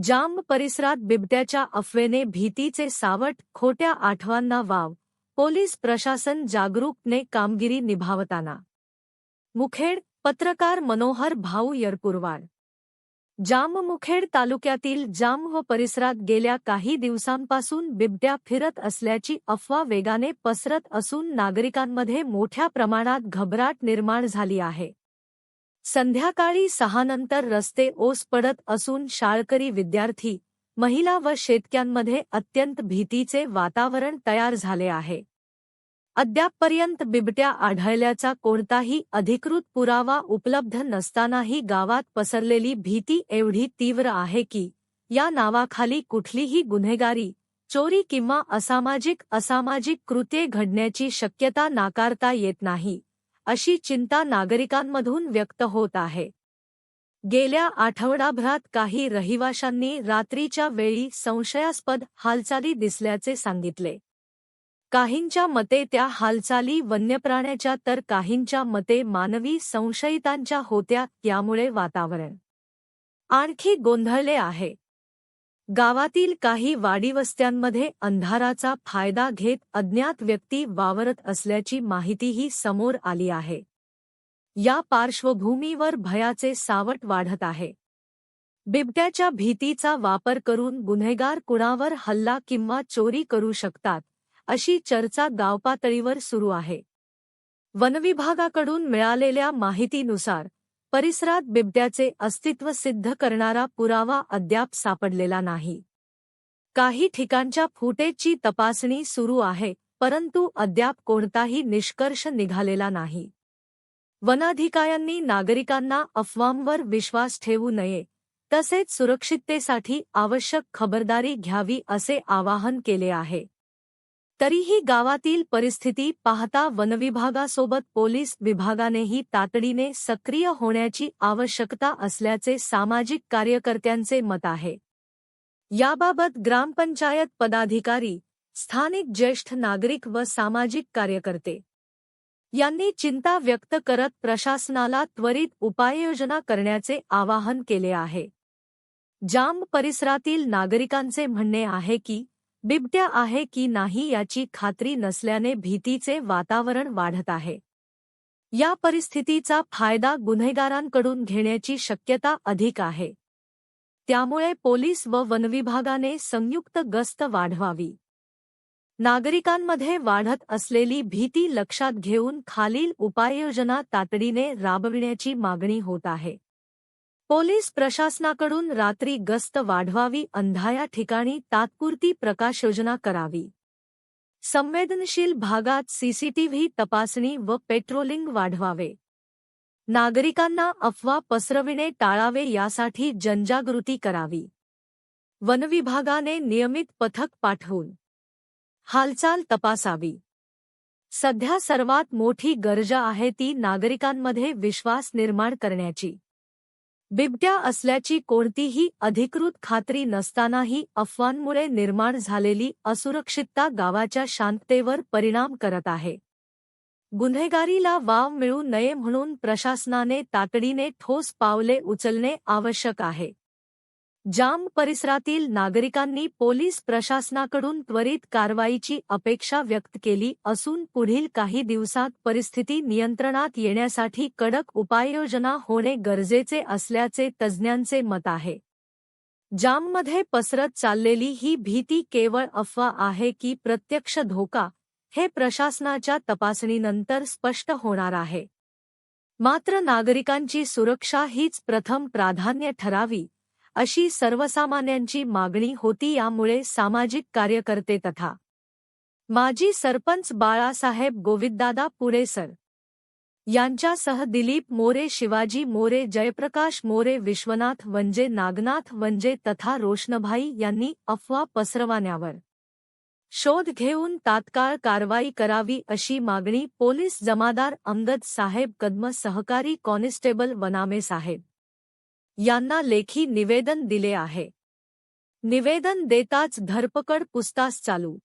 जांब परिसरात बिबट्याच्या अफवेने भीतीचे सावट, खोट्या आठवांना वाव, पोलीस प्रशासन जागरूकतेने कामगिरी निभावताना. मुखेड, पत्रकार मनोहर भाऊ यरपुरवाड. जाममुखेड तालुक्यातील जाम व परिसरात गेल्या काही दिवसांपासून बिबट्या फिरत असल्याची अफवा वेगाने पसरत असून नागरिकांमध्ये मोठ्या प्रमाणात घबराट निर्माण झाली आहे. संध्याकाळी 6 नंतर रस्ते ओस पडत असून शाळकरी विद्यार्थी, महिला व शेतकऱ्यांमध्ये अत्यंत भीतीचे वातावरण तयार झाले आहे. अद्यापपर्यंत बिबट्या आढळल्याचा कोणताही अधिकृत पुरावा उपलब्ध नसतानाही गावात पसरलेली भीती एवढी तीव्र आहे की या नावाखाली कुठलीही गुन्हेगारी, चोरी किंवा असामाजिक कृत्ये घडण्याची शक्यता नाकारता येत नाही, अशी चिंता नागरिकांमधून व्यक्त होत आहे. गेल्या आठवडाभरात काही रहिवाशांनी रात्रीच्या वेळी संशयास्पद हालचाली दिसल्याचे सांगितले. काहींच्या मते त्या हालचाली वन्यप्राण्याच्या तर काहींच्या मते मानवी संशयितांच्या होत्या. यामुळे वातावरण आणखी गोंधळले आहे. गावातील काही वाडीवस्त्यांमध्ये अंधाराचा फायदा घेत अज्ञात व्यक्ती वावरत असल्याची माहितीही समोर आली आहे. या पार्श्वभूमीवर भयाचे सावट वाढत आहे. बिबट्याच्या भीतीचा वापर करून गुन्हेगार कुणावर हल्ला किंवा चोरी करू शकतात, अशी चर्चा गावपातळीवर सुरू आहे. वनविभागाकडून मिळालेल्या माहितीनुसार परिसरात बिबट्याचे अस्तित्व सिद्ध करणारा पुरावा अद्याप सापडलेला नाही. काही ठिकाणच्या फुटेजची तपासणी सुरू आहे, परंतु अद्याप कोणताही निष्कर्ष निघालेला नाही. वनाधिकाऱ्यांनी नागरिकांना अफवांवर विश्वास ठेवू नये, तसेच सुरक्षिततेसाठी आवश्यक खबरदारी घ्यावी असे आवाहन केले आहे. तरीही गावातील परिस्थिती पाहता वनविभागासोबत पोलीस विभागानेही तातडीने सक्रिय होण्याची आवश्यकता असल्याचे सामाजिक कार्यकर्त्यांचे मत आहे. याबाबत ग्रामपंचायत पदाधिकारी, स्थानिक ज्येष्ठ नागरिक व सामाजिक कार्यकर्ते यांनी चिंता व्यक्त करत प्रशासनाला त्वरित उपाययोजना करण्याचे आवाहन केले आहे. जांब परिसरातील नागरिकांचे म्हणणे आहे की बिबट्या आहे की नाही याची खात्री नसल्याने भीतीचे वातावरण वाढत आहे. या परिस्थितीचा फायदा गुन्हेगारांकडून घेण्याची शक्यता अधिक आहे. त्यामुळे पोलीस व वनविभागाने संयुक्त गस्त वाढवावी. नागरिकांमध्ये वाढत असलेली भीती लक्षात घेऊन खालील उपाययोजना तातडीने राबविण्याची मागणी होत आहे. पोलीस प्रशासनाकडून रात्री गस्त वाढवावी. अंधाऱ्या ठिकाणी तात्पुरती प्रकाशयोजना करावी. संवेदनशील भागात सीसीटीव्ही तपासणी व पेट्रोलिंग वाढवावे. नागरिकांना अफवा पसरविणे टाळावे यासाठी जनजागृती करावी. वनविभागाने नियमित पथक पाठवून हालचाल तपासावी. सध्या सर्वात मोठी गरज आहे ती नागरिकांमध्ये विश्वास निर्माण करण्याची. बिबट्या असल्याची कोणतीही अधिकृत खात्री नसतानाही अफवांमुळे निर्माण झालेली असुरक्षितता गावाच्या शांततेवर परिणाम करत आहे. गुन्हेगारीला वाव मिळू नये म्हणून प्रशासनाने तातडीने ठोस पावले उचलणे आवश्यक आहे. जांब परिसरातील नागरिकांनी पोलीस प्रशासनाकडून त्वरित कारवाईची अपेक्षा व्यक्त केली असून पुढील काही दिवसात परिस्थिती नियंत्रणात येण्यासाठी कडक उपाययोजना होणे गरजेचे असल्याचे तज्ज्ञांचे मत आहे. जांबमध्ये पसरत चाललेली ही भीती केवळ अफवा आहे की प्रत्यक्ष धोका, हे प्रशासनाच्या तपासणीनंतर स्पष्ट होणार आहे. मात्र नागरिकांची सुरक्षा हीच प्रथम प्राधान्य ठरावी, अशी सर्वसामान्यांची मागणी होती. यामुळे सामाजिक कार्यकर्ते तथा माजी सरपंच बाळासाहेब गोविंददादा पुणेसर यांच्यासह दिलीप मोरे, शिवाजी मोरे, जयप्रकाश मोरे, विश्वनाथ वंजे, नागनाथ वंजे तथा रोशनभाई यांनी अफवा पसरवणाऱ्यांवर शोध घेऊन तात्काळ कारवाई करावी अशी मागणी पोलीस जमादार अंगद साहेब कदम, सहकारी कॉन्स्टेबल वनामे साहेब यांना लेखी निवेदन दिले आहे. निवेदन देताच धरपकड पूछताछ चालू.